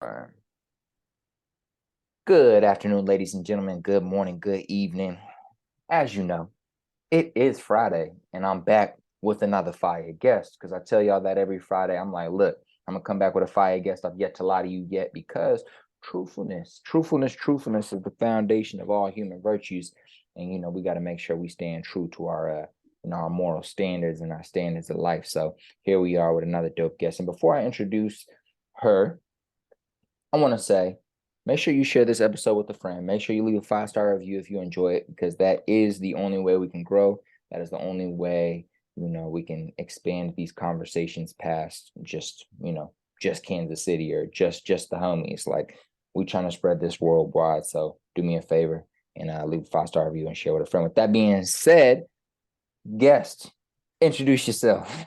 Confirm. Good afternoon, ladies and gentlemen. Good morning, good evening. As you know, it is Friday, and I'm back with another fire guest because I tell y'all that every Friday. I'm like, look, I'm gonna come back with a fire guest I've yet to lie to you yet because truthfulness is the foundation of all human virtues. And we got to make sure we stand true to our moral standards and our standards of life. So here we are with another dope guest. And before I introduce her, I want to say, make sure you share this episode with a friend. Make sure you leave a 5-star review if you enjoy it, because that is the only way we can grow. That is the only way, we can expand these conversations past just Kansas City or just the homies. Like, we trying to spread this worldwide. So do me a favor and leave a 5-star review and share with a friend. With that being said, guest, introduce yourself.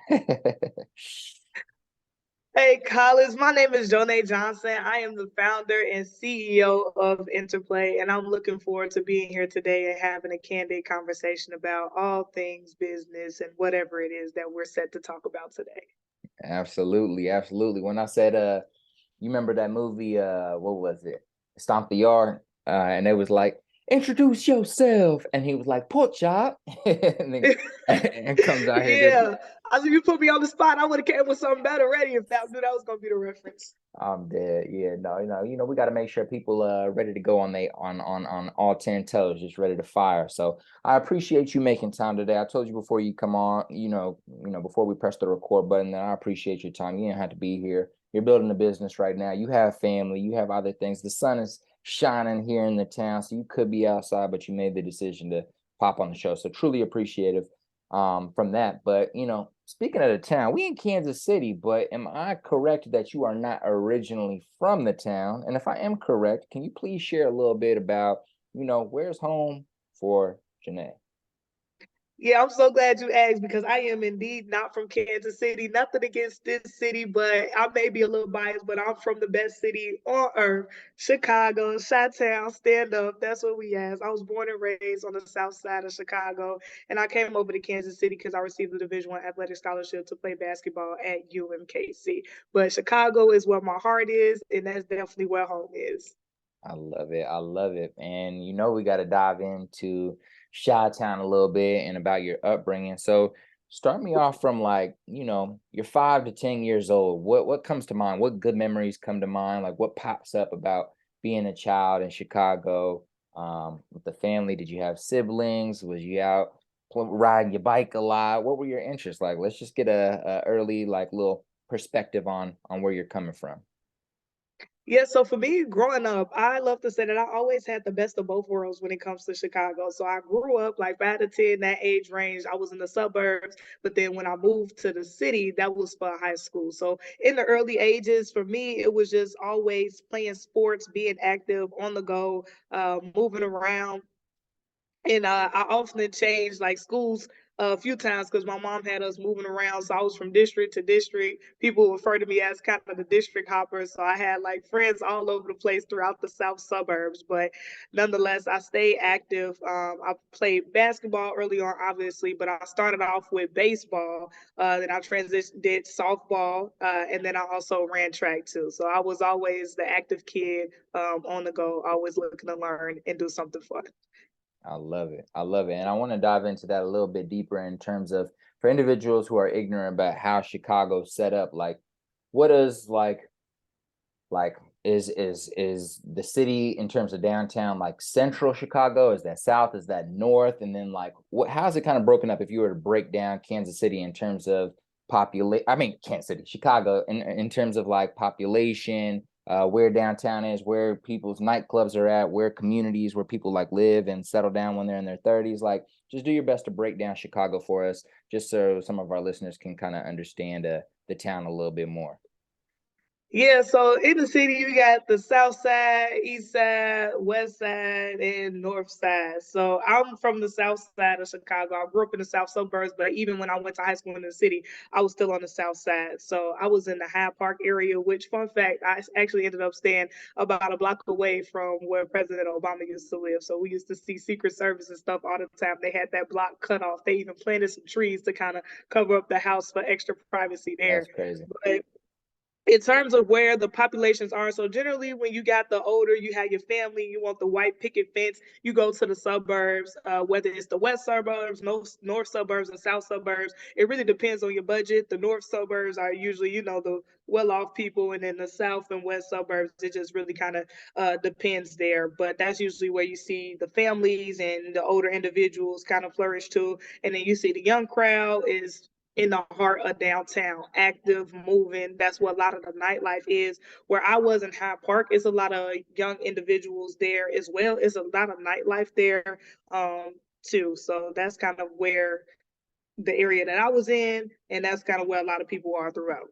Hey, Collins, my name is Jonaie Johnson. I am the founder and CEO of Interplay, and I'm looking forward to being here today and having a candid conversation about all things business and whatever it is that we're set to talk about today. Absolutely. When I said you remember that movie, what was it? Stomp the Yard. And it was like, introduce yourself. And he was like, pork chop. and comes out here just Yeah, I said you put me on the spot. I would have came with something better ready if that knew that was gonna be the reference. I'm dead. Yeah, no, we got to make sure people ready to go on all 10 toes, just ready to fire. So I appreciate you making time today. I told you before you come on, before we press the record button, that I appreciate your time. You didn't have to be here. You're building a business right now. You have family, you have other things. The sun is shining here in the town, so you could be outside, but you made the decision to pop on the show. So truly appreciative from that. But speaking of the town, we in Kansas City, but am I correct that you are not originally from the town? And if I am correct, can you please share a little bit about, where's home for Jonaie? Yeah, I'm so glad you asked because I am indeed not from Kansas City. Nothing against this city, but I may be a little biased, but I'm from the best city on earth, Chicago, Chi-Town, stand up. That's what we ask. I was born and raised on the south side of Chicago, and I came over to Kansas City because I received the Division I athletic scholarship to play basketball at UMKC. But Chicago is where my heart is, and that's definitely where home is. I love it. I love it. And we got to dive into Chi-Town a little bit and about your upbringing. So start me off from, like, you're 5 to 10 years old. What comes to mind? What good memories come to mind? Like, what pops up about being a child in Chicago with the family? Did you have siblings? Was you out riding your bike a lot? What were your interests like? Let's just get a early, like, little perspective on where you're coming from. Yeah, so for me, growing up, I love to say that I always had the best of both worlds when it comes to Chicago. So I grew up like 5 to 10, that age range. I was in the suburbs, but then when I moved to the city, that was for high school. So in the early ages, for me, it was just always playing sports, being active, on the go, moving around. And I often changed like schools a few times because my mom had us moving around. So I was from district to district. People refer to me as kind of the district hopper. So I had like friends all over the place throughout the south suburbs. But nonetheless, I stayed active. I played basketball early on, obviously, but I started off with baseball. Then I transitioned, did softball, and then I also ran track too. So I was always the active kid on the go, always looking to learn and do something fun. I love it. I love it. And I want to dive into that a little bit deeper in terms of, for individuals who are ignorant about how Chicago's set up, like, what is like is the city in terms of downtown, like, central Chicago? Is that south? Is that north? And then, like, how's it kind of broken up if you were to break down Kansas City in terms of Kansas City, Chicago, in terms of, like, population, where downtown is, where people's nightclubs are at, where communities where people, like, live and settle down when they're in their 30s. Like, just do your best to break down Chicago for us, just so some of our listeners can kind of understand the town a little bit more. Yeah, so in the city, you got the south side, east side, west side, and north side. So I'm from the south side of Chicago. I grew up in the south suburbs, but even when I went to high school in the city, I was still on the south side. So I was in the Hyde Park area, which, fun fact, I actually ended up staying about a block away from where President Obama used to live. So we used to see Secret Service and stuff all the time. They had that block cut off. They even planted some trees to kind of cover up the house for extra privacy there. That's crazy. But in terms of where the populations are. So generally, when you got the older, you have your family, you want the white picket fence, you go to the suburbs, whether it's the west suburbs, north suburbs, and south suburbs. It really depends on your budget. The north suburbs are usually, the well-off people, and then the south and west suburbs, it just really kind of depends there. But that's usually where you see the families and the older individuals kind of flourish too. And then you see the young crowd is in the heart of downtown, active, moving. That's what a lot of the nightlife is. Where I was in Hyde Park, it's a lot of young individuals there as well. It's a lot of nightlife there too. So that's kind of where the area that I was in, and that's kind of where a lot of people are throughout.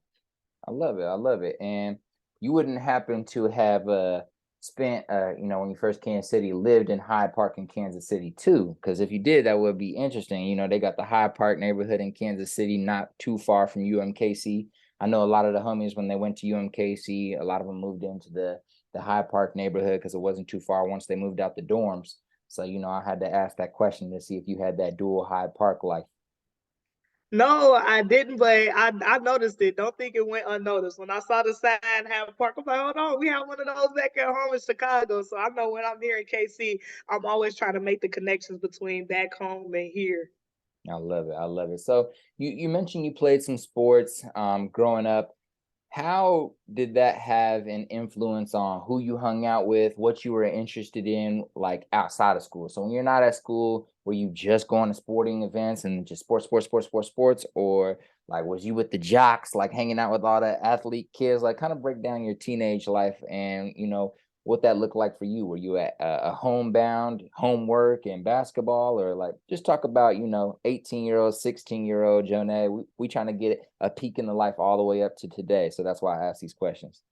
I love it. I love it. And you wouldn't happen to have spent when you first Kansas City, lived in Hyde Park in Kansas City too. Because if you did, that would be interesting. They got the Hyde Park neighborhood in Kansas City, not too far from UMKC. I know a lot of the homies when they went to UMKC, a lot of them moved into the Hyde Park neighborhood because it wasn't too far once they moved out the dorms. So, I had to ask that question to see if you had that dual Hyde Park life. No, I didn't, but I noticed it. Don't think it went unnoticed. When I saw the sign have a park, I'm like, hold on, we have one of those back at home in Chicago. So I know when I'm here in KC, I'm always trying to make the connections between back home and here. I love it. I love it. So you mentioned you played some sports growing up. How did that have an influence on who you hung out with, what you were interested in, like outside of school? So when you're not at school, were you just going to sporting events and just sports, or like was you with the jocks, like hanging out with all the athlete kids? Like kind of break down your teenage life and what that looked like for you. Were you at a homebound homework and basketball, or like just talk about 18-year-old, 16-year-old Jonaie? We trying to get a peek in the life all the way up to today, so that's why I ask these questions.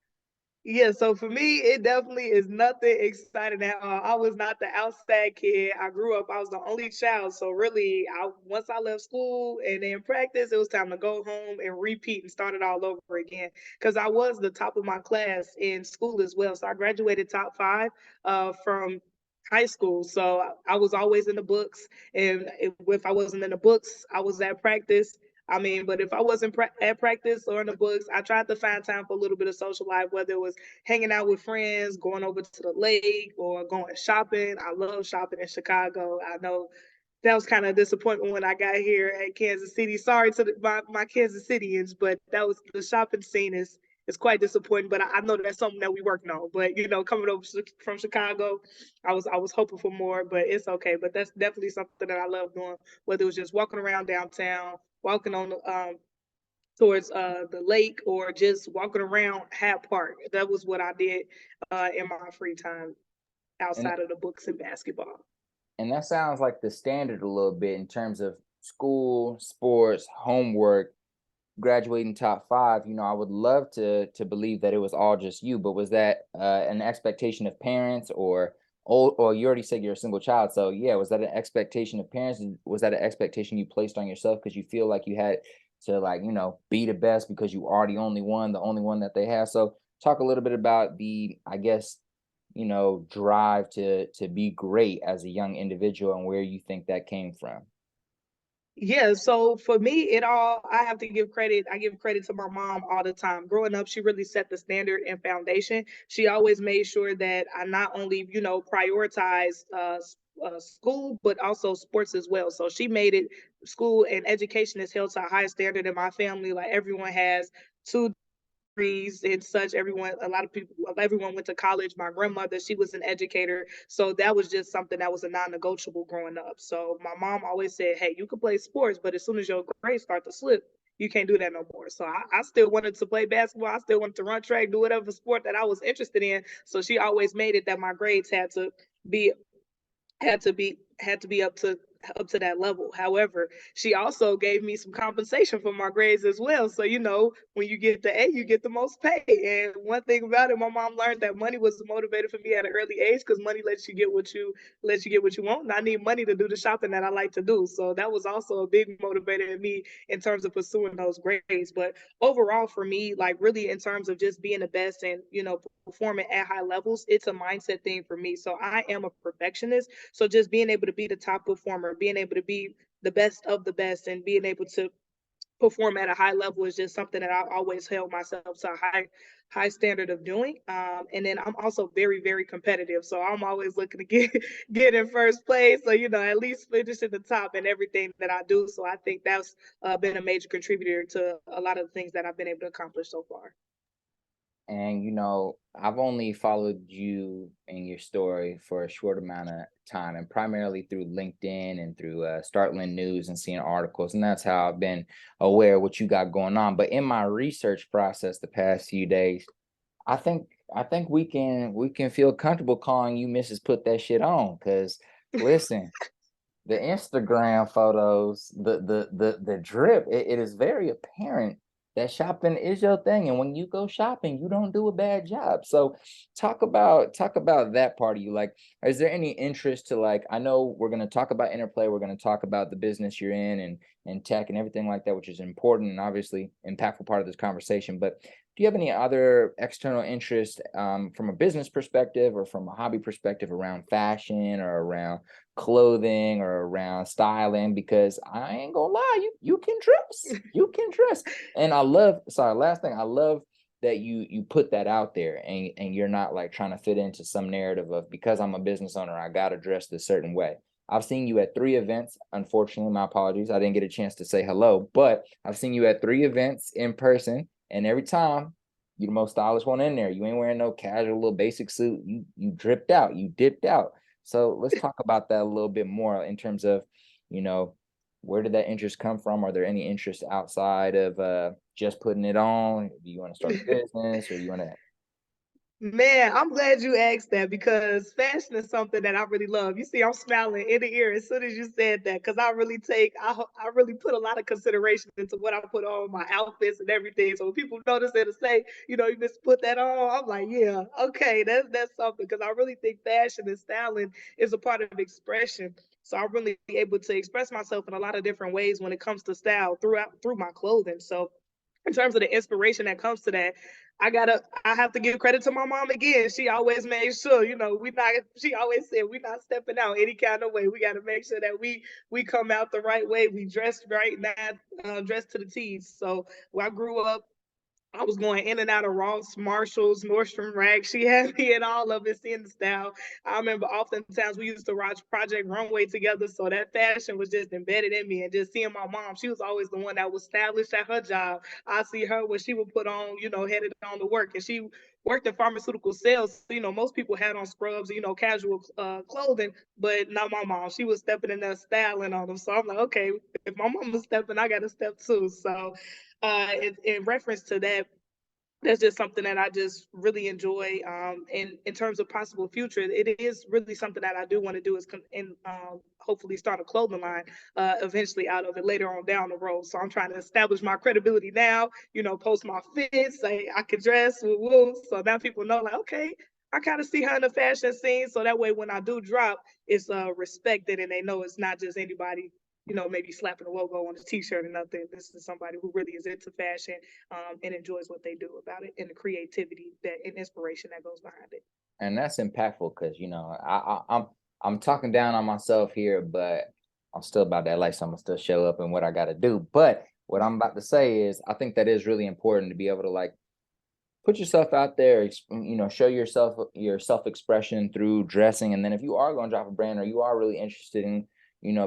Yeah, so for me, it definitely is nothing exciting at all. I was not the outside kid. I grew up, I was the only child. So really, once I left school and then practice, it was time to go home and repeat and start it all over again. Because I was the top of my class in school as well. So I graduated top five from high school. So I was always in the books. And if I wasn't in the books, I was at practice. I mean, but if I wasn't at practice or in the books, I tried to find time for a little bit of social life, whether it was hanging out with friends, going over to the lake, or going shopping. I love shopping in Chicago. I know that was kind of a disappointment when I got here at Kansas City. Sorry to my Kansas Cityans, but that was the shopping scene is quite disappointing. But I know that's something that we working on. But coming over from Chicago, I was hoping for more, but it's okay. But that's definitely something that I love doing. Whether it was just walking around downtown, walking on towards the lake, or just walking around Hat Park. That was what I did in my free time and outside of the books and basketball. and that sounds like the standard a little bit in terms of school, sports, homework, graduating top five. I would love to believe that it was all just you, but was that an expectation of parents, or you already said you're a single child, so yeah, was that an expectation of parents? Was that an expectation you placed on yourself because you feel like you had to, like, be the best because you are the only one that they have? So talk a little bit about the, I guess, drive to be great as a young individual and where you think that came from. Yeah, so for me, I have to give credit. I give credit to my mom all the time. Growing up, she really set the standard and foundation. She always made sure that I not only, prioritized school, but also sports as well. So she made it, school and education is held to a high standard in my family. Like everyone has two degrees and such. A lot of people, everyone went to college. My grandmother, she was an educator. So that was just something that was a non negotiable growing up. So my mom always said, hey, you can play sports, but as soon as your grades start to slip, you can't do that no more. So I still wanted to play basketball. I still wanted to run track, do whatever sport that I was interested in. So she always made it that my grades be had to be up to that level. However, she also gave me some compensation for my grades as well. So when you get the A, you get the most pay. And one thing about it, my mom learned that money was a motivator for me at an early age, because money lets you want. And I need money to do the shopping that I like to do. So that was also a big motivator in me in terms of pursuing those grades. But overall, for me, like really in terms of just being the best and performing at high levels, it's a mindset thing for me. So I am a perfectionist. So just being able to be the top performer, being able to be the best of the best, and being able to perform at a high level is just something that I've always held myself to a high standard of doing. And then I'm also very, very competitive. So I'm always looking to get in first place. So, at least finish at the top in everything that I do. So I think that's been a major contributor to a lot of the things that I've been able to accomplish so far. And I've only followed you and your story for a short amount of time, and primarily through LinkedIn and through Startling News and seeing articles, and that's how I've been aware of what you got going on. But in my research process the past few days, I think we can feel comfortable calling you Mrs. Put That Shit On, because listen, the Instagram photos, the drip, it is very apparent that shopping is your thing. And when you go shopping, you don't do a bad job. So talk about that part of you. Like, is there any interest to, like, I know we're gonna talk about Interplay, we're gonna talk about the business you're in and tech and everything like that, which is important and obviously impactful part of this conversation. But do you have any other external interest, from a business perspective or from a hobby perspective, around fashion or around clothing or around styling? Because I ain't gonna lie, you can dress. You can dress. And I love, sorry, last thing, I love that you put that out there, and you're not like trying to fit into some narrative of, because I'm a business owner, I gotta dress this certain way. I've seen you at 3 events. Unfortunately, my apologies, I didn't get a chance to say hello, but I've seen you at 3 events in person, and every time you're the most stylish one in there. You ain't wearing no casual little basic suit. You dripped out, you dipped out. So let's talk about that a little bit more in terms of, you know, where did that interest come from? Are there any interests outside of just putting it on? Do you want to start a business, or you want to? Man, I'm glad you asked that because fashion is something that I really love. You see, I'm smiling ear to ear as soon as you said that because I really put a lot of consideration into what I put on my outfits and everything. So when people notice it and say, you just put that on, I'm like, yeah, okay, that's something because I really think fashion and styling is a part of expression. So I'm really able to express myself in a lot of different ways when it comes to style through my clothing. So in terms of the inspiration that comes to that, I have to give credit to my mom again. She always made sure, she always said we not stepping out any kind of way. We got to make sure that we come out the right way. We dress right, not dressed to the T's. So when I grew up, I was going in and out of Ross, Marshalls, Nordstrom Rack. She had me in all of it, seeing the style. I remember oftentimes we used to watch Project Runway together, so that fashion was just embedded in me. And just seeing my mom, she was always the one that was stylish at her job. I see her when she would put on, headed on to work, and she worked in pharmaceutical sales. Most people had on scrubs, casual clothing, but not my mom. She was stepping in there styling on them. So I'm like, okay, if my mom was stepping, I got to step too. So in reference to that, that's just something that I just really enjoy. In terms of possible future, it is really something that I do want to do is hopefully start a clothing line eventually out of it later on down the road. So I'm trying to establish my credibility now. Post my fits, say I can dress, woo woo. So now people know, like, okay, I kind of see her in the fashion scene. So that way, when I do drop, it's respected and they know it's not just anybody maybe slapping a logo on a t-shirt or nothing. This is somebody who really is into fashion and enjoys what they do about it and the creativity that and inspiration that goes behind it. And that's impactful, because I'm talking down on myself here, but I'm still about that life, so I'm gonna still show up and what I got to do. But what I'm about to say is, I think that is really important to be able to, like, put yourself out there, show yourself, your self-expression through dressing. And then if you are going to drop a brand, or you are really interested in,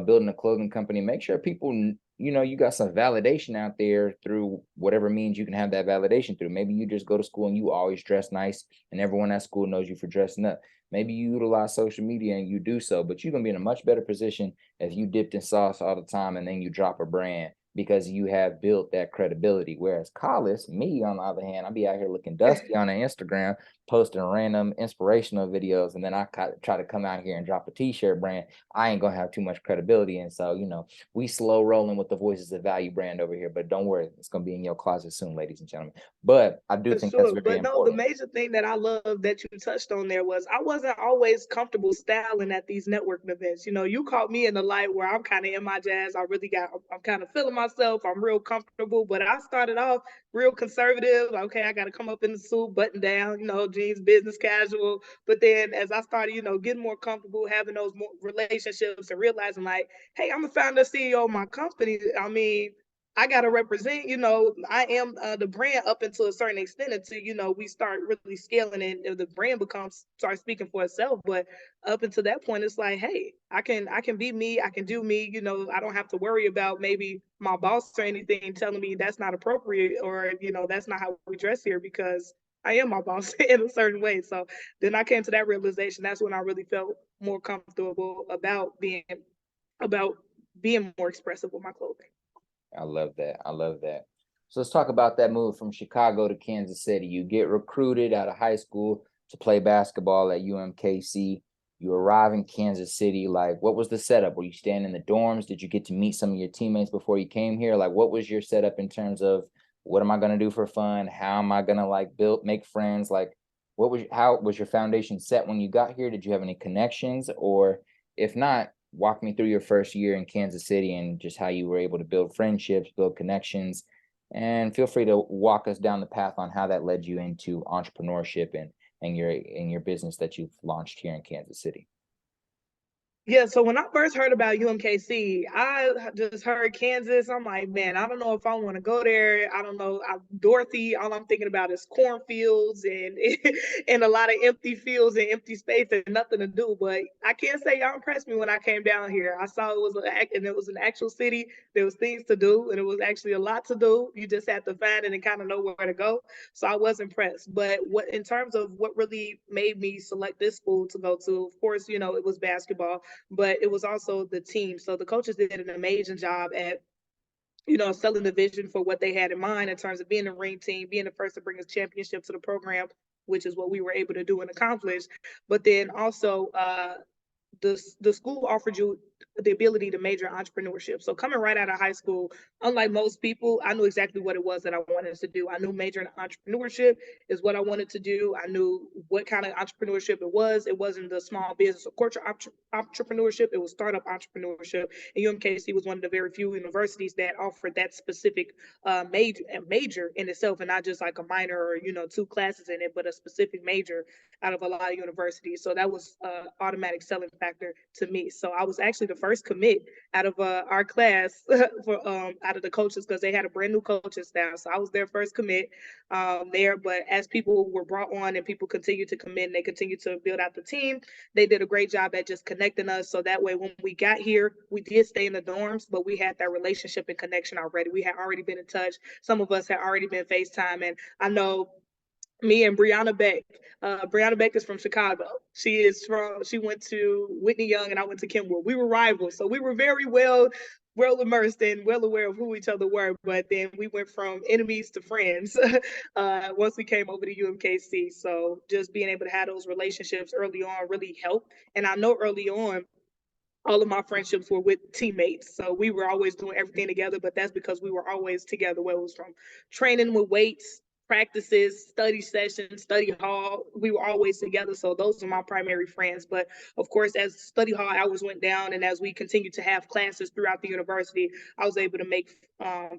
building a clothing company, make sure people, you got some validation out there through whatever means you can have that validation through. Maybe you just go to school and you always dress nice, and everyone at school knows you for dressing up. Maybe you utilize social media and you do so, but you're going to be in a much better position if you dipped in sauce all the time and then you drop a brand, because you have built that credibility. Whereas Collis, me on the other hand, I'll be out here looking dusty on the Instagram, posting random inspirational videos, and then I try to come out here and drop a t-shirt brand. I ain't gonna have too much credibility. And so, we slow rolling with the Voices of Value brand over here, but don't worry, it's gonna be in your closet soon, ladies and gentlemen. But I do For think that's sure. very But no, the important. major thing that I love that you touched on there was I wasn't always comfortable styling at these networking events. You caught me in the light where I'm kind of in my jazz. I'm kind of feeling myself. I'm real comfortable, but I started off real conservative. Okay, I got to come up in the suit, button down, jeans, business casual. But then as I started, getting more comfortable, having those more relationships and realizing like, hey, I'm the founder CEO of my company. I mean, I gotta represent, I am the brand up until a certain extent until, we start really scaling and the brand starts speaking for itself. But up until that point, it's like, hey, I can be me, I can do me, I don't have to worry about maybe my boss or anything telling me that's not appropriate or, that's not how we dress here because I am my boss in a certain way. So then I came to that realization. That's when I really felt more comfortable about being more expressive with my clothing. I love that. I love that. So let's talk about that move from Chicago to Kansas City. You get recruited out of high school to play basketball at UMKC. You arrive in Kansas City. Like, what was the setup? Were you staying in the dorms? Did you get to meet some of your teammates before you came here? Like, what was your setup in terms of what am I going to do for fun? How am I going to like make friends? Like, how was your foundation set when you got here? Did you have any connections? Or if not, walk me through your first year in Kansas City and just how you were able to build friendships, build connections, and feel free to walk us down the path on how that led you into entrepreneurship and your business that you've launched here in Kansas City. Yeah, so when I first heard about UMKC, I just heard Kansas. I'm like, man, I don't know if I want to go there. I don't know. Dorothy, all I'm thinking about is cornfields and and a lot of empty fields and empty space and nothing to do. But I can't say y'all impressed me when I came down here. I saw it was an actual city. There was things to do, and it was actually a lot to do. You just had to find it and kind of know where to go. So I was impressed. But what in terms of what really made me select this school to go to, of course, it was basketball, but it was also the team. So the coaches did an amazing job at selling the vision for what they had in mind in terms of being a ring team, being the first to bring a championship to the program, which is what we were able to do and accomplish. But then also the school offered you the ability to major in entrepreneurship. So coming right out of high school, unlike most people, I knew exactly what it was that I wanted to do. I knew majoring in entrepreneurship is what I wanted to do. I knew what kind of entrepreneurship it was. It wasn't the small business or corporate entrepreneurship. It was startup entrepreneurship. And UMKC was one of the very few universities that offered that specific major in itself, and not just like a minor or two classes in it, but a specific major out of a lot of universities. So that was automatic selling factor to me. So I was actually the first commit out of our class for out of the coaches because they had a brand new coaching staff. So I was their first commit there. But as people were brought on and people continued to commit and they continued to build out the team, they did a great job at just connecting us. So that way, when we got here, we did stay in the dorms, but we had that relationship and connection already. We had already been in touch. Some of us had already been FaceTime. And I know me and Brianna Beck. Brianna Beck is from Chicago. She went to Whitney Young and I went to Kenwood. We were rivals. So we were very well immersed and well aware of who each other were. But then we went from enemies to friends once we came over to UMKC. So just being able to have those relationships early on really helped. And I know early on, all of my friendships were with teammates. So we were always doing everything together, but that's because we were always together, whether it was from training with weights, practices, study sessions, study hall. We were always together. So those are my primary friends. But of course, as study hall hours went down and as we continued to have classes throughout the university, I was able to make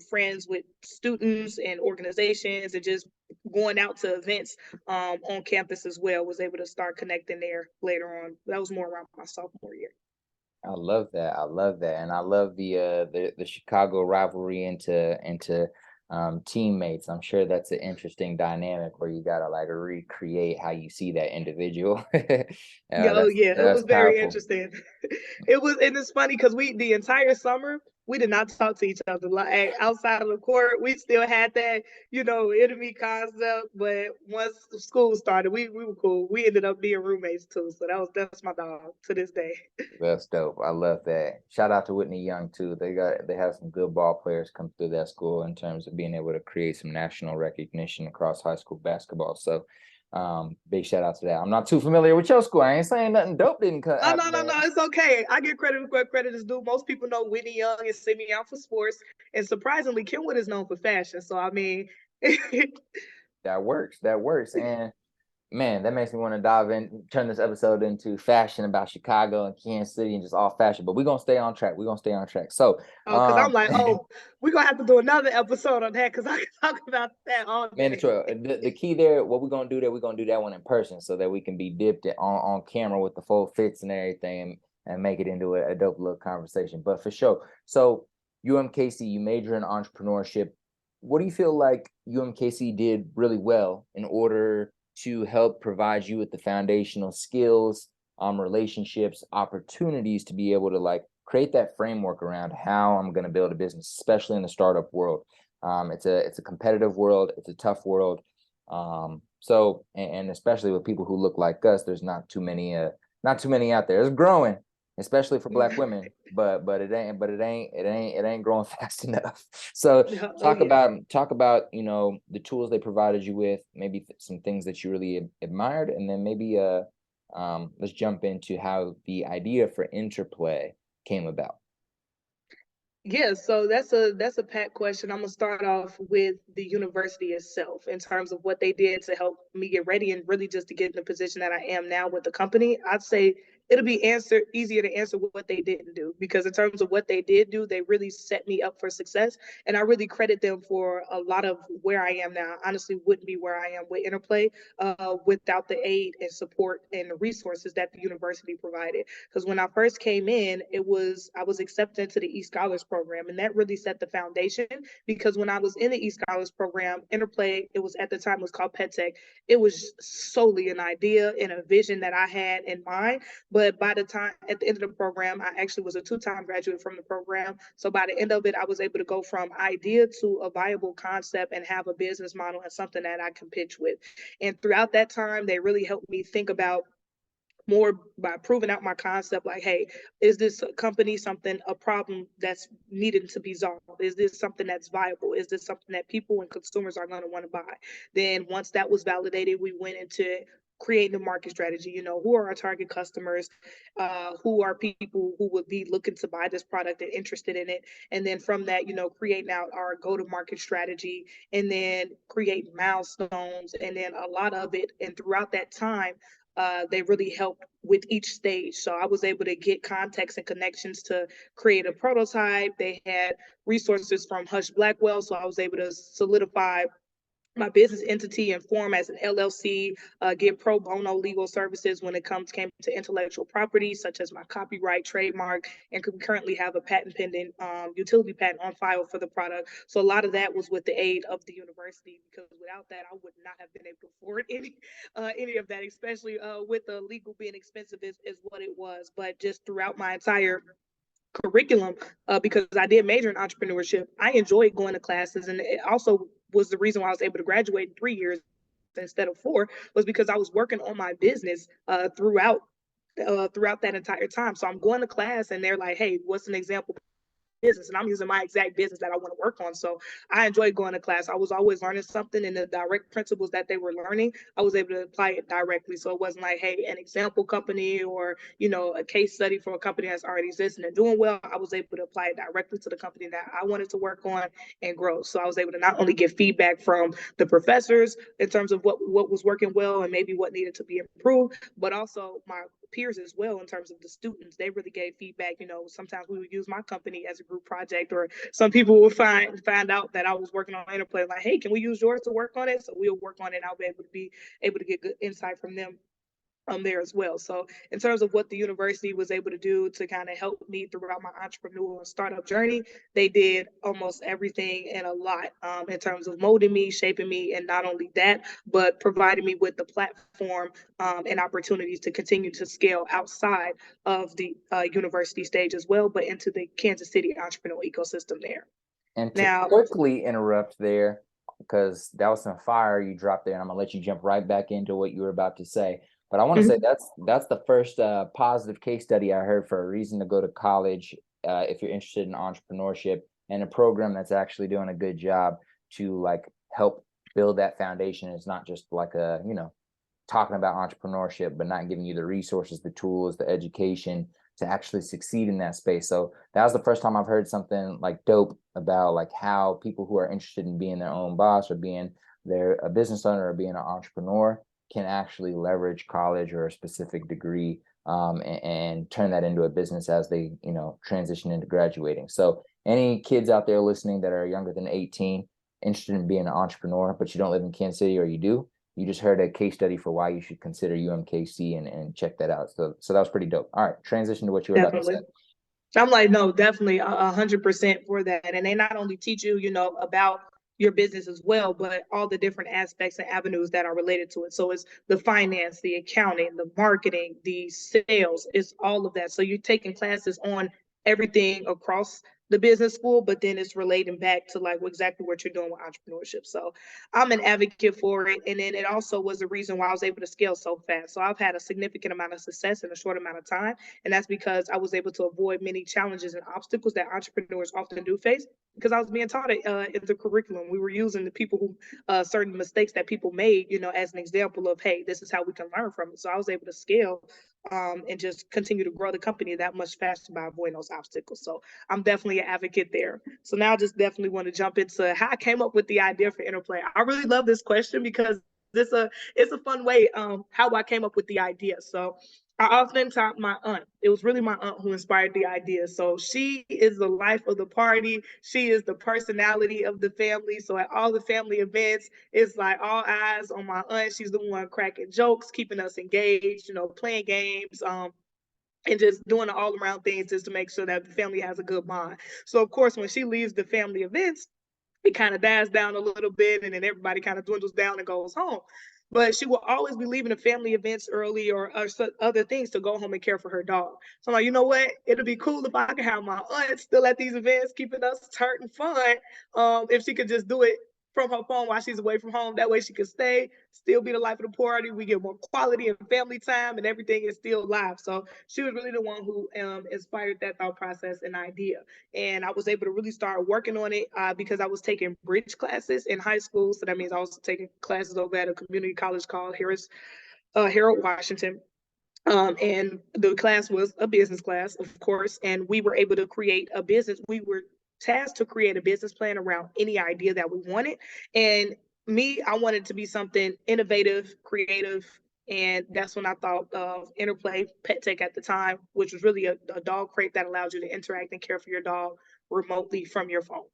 friends with students and organizations and just going out to events on campus as well. Was able to start connecting there later on. That was more around my sophomore year. I love that. I love that, and I love the Chicago rivalry into teammates. I'm sure that's an interesting dynamic where you gotta like recreate how you see that individual. Oh yeah, it That's was very powerful. interesting. It was, and it's funny because we the entire summer we did not talk to each other. Like outside of the court, we still had that enemy concept. But once school started, we were cool. We ended up being roommates too. So that's my dog to this day. That's dope. I love that. Shout out to Whitney Young too. They have some good ball players come through that school in terms of being able to create some national recognition across high school basketball. So big shout out to that. I'm not too familiar with your school. I ain't saying nothing dope didn't cut Oh out no, of no, no, that. it's okay. I get credit where credit is due. Most people know Whitney Young and Simi out for sports, and surprisingly, Kenwood is known for fashion. So I mean. That works. That works. And man, that makes me want to dive in, turn this episode into fashion about Chicago and Kansas City and just all fashion. But we're gonna stay on track. We're gonna stay on track. So Oh, because I'm like, oh, we're gonna have to do another episode on that because I can talk about that all day. mandatory. The key there, what we're gonna do there, we're gonna do that one in person so that we can be dipped on camera with the full fits and everything and make it into a dope little conversation. But for sure. So UMKC, you major in entrepreneurship. What do you feel like UMKC did really well in order to help provide you with the foundational skills, relationships, opportunities to be able to like create that framework around how I'm going to build a business, especially in the startup world? It's a competitive world. It's a tough world. And especially with people who look like us, there's not too many out there. It's growing, especially for Black women, but it ain't growing fast enough. So Oh yeah. talk about the tools they provided you with, maybe some things that you really admired, and then maybe let's jump into how the idea for Interplay came about. Yeah, so that's a packed question. I'm gonna start off with the university itself in terms of what they did to help me get ready and really just to get in the position that I am now with the company. I'd say it'll be easier to answer what they didn't do, because in terms of what they did do, they really set me up for success, and I really credit them for a lot of where I am now. I honestly wouldn't be where I am with Interplay without the aid and support and the resources that the university provided. Because when I first came in, I was accepted into the e-scholars program, and that really set the foundation. Because when I was in the e-scholars program, Interplay, it was at the time it was called PedTech. It was solely an idea and a vision that I had in mind. But by the time at the end of the program, I actually was a two-time graduate from the program. So by the end of it, I was able to go from idea to a viable concept and have a business model and something that I can pitch with. And throughout that time, they really helped me think about more by proving out my concept, like, hey, is this company something, a problem that's needed to be solved? Is this something that's viable? Is this something that people and consumers are going to want to buy? Then once that was validated, we went into creating a market strategy. Who are our target customers? Who are people who would be looking to buy this product and interested in it? And then from that, creating out our go-to-market strategy, and then create milestones, and then a lot of it. And throughout that time, they really helped with each stage. So I was able to get context and connections to create a prototype. They had resources from Hush Blackwell, so I was able to solidify my business entity and form as an LLC, get pro bono legal services when it came to intellectual property, such as my copyright, trademark, and currently have a patent pending, utility patent on file for the product. So a lot of that was with the aid of the university, because without that, I would not have been able to afford any of that, especially with the legal being expensive is what it was. But just throughout my entire curriculum, because I did major in entrepreneurship, I enjoyed going to classes, and it also was the reason why I was able to graduate in 3 years instead of 4, was because I was working on my business throughout that entire time. So I'm going to class, and they're like, "Hey, what's an example business?" And I'm using my exact business that I want to work on. So I enjoyed going to class. I was always learning something, and the direct principles that they were learning, I was able to apply it directly. So it wasn't like, hey, an example company or, a case study for a company that's already existing and doing well. I was able to apply it directly to the company that I wanted to work on and grow. So I was able to not only get feedback from the professors in terms of what was working well and maybe what needed to be improved, but also my peers as well in terms of the students. They really gave feedback. Sometimes we would use my company as a group project, or some people would find out that I was working on Interplay, like, hey, can we use yours to work on it? So we'll work on it. I'll be able to get good insight from them there as well. So in terms of what the university was able to do to kind of help me throughout my entrepreneurial startup journey, they did almost everything and a lot, in terms of molding me, shaping me, and not only that, but providing me with the platform, and opportunities to continue to scale outside of the university stage as well, but into the Kansas City entrepreneurial ecosystem there. And to Now, quickly interrupt there, because that was some fire you dropped there, and I'm gonna let you jump right back into what you were about to say. But I want to say that's the first positive case study I heard for a reason to go to college, if you're interested in entrepreneurship, and a program that's actually doing a good job to like help build that foundation. It's not just like talking about entrepreneurship, but not giving you the resources, the tools, the education to actually succeed in that space. So that was the first time I've heard something like dope about like how people who are interested in being their own boss or being a business owner or being an entrepreneur can actually leverage college or a specific degree, and turn that into a business as they transition into graduating. So any kids out there listening that are younger than 18 interested in being an entrepreneur, but you don't live in Kansas City, or you do, you just heard a case study for why you should consider UMKC and check that out. So that was pretty dope. All right, transition to what you were about to say. definitely. I'm like, no, definitely 100% for that. And they not only teach you, about your business as well, but all the different aspects and avenues that are related to it. So it's the finance, the accounting, the marketing, the sales, it's all of that. So you're taking classes on everything across the business school, but then it's relating back to like exactly what you're doing with entrepreneurship. So I'm an advocate for it. And then it also was the reason why I was able to scale so fast. So I've had a significant amount of success in a short amount of time. And that's because I was able to avoid many challenges and obstacles that entrepreneurs often do face because I was being taught it in the curriculum. We were using the people who, certain mistakes that people made, as an example of, hey, this is how we can learn from it. So I was able to scale and just continue to grow the company that much faster by avoiding those obstacles. So I'm definitely an advocate there. So now I just definitely want to jump into how I came up with the idea for Interplay. I really love this question because it's a fun way how I came up with the idea. So I often taught my aunt. It was really my aunt who inspired the idea. So she is the life of the party. She is the personality of the family. So at all the family events, it's like all eyes on my aunt. She's the one cracking jokes, keeping us engaged, playing games, and just doing the all around things just to make sure that the family has a good bond. So of course, when she leaves the family events, it kind of dies down a little bit and then everybody kind of dwindles down and goes home. But she will always be leaving the family events early or other things to go home and care for her dog. So I'm like, you know what? It'll be cool if I could have my aunt still at these events, keeping us turned and fun. If she could just do it from her phone while she's away from home. That way she can stay, still be the life of the party. We get more quality and family time and everything is still live. So she was really the one who inspired that thought process and idea. And I was able to really start working on it because I was taking bridge classes in high school. So that means I was taking classes over at a community college called Harold Washington. And the class was a business class, of course, and we were able to create a business. We were tasked to create a business plan around any idea that we wanted. And me, I wanted to be something innovative, creative, and that's when I thought of Interplay Pet Tech at the time, which was really a dog crate that allowed you to interact and care for your dog remotely from your phone.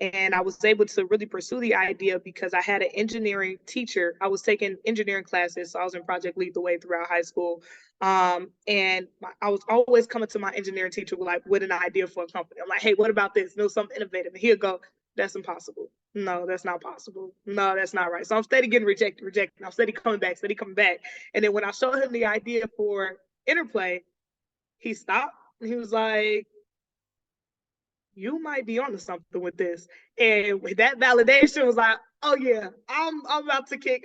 And I was able to really pursue the idea because I had an engineering teacher. I was taking engineering classes, so I was in Project Lead the Way throughout high school. And I was always coming to my engineering teacher with an idea for a company. I'm like, hey, what about this? No, something innovative. And he'll go, that's impossible. No, that's not possible. No, that's not right. So I'm steady getting rejected. I'm steady coming back, steady coming back. And then when I showed him the idea for Interplay, he stopped and he was like, you might be onto something with this. And with that validation was like, oh yeah, I'm about to kick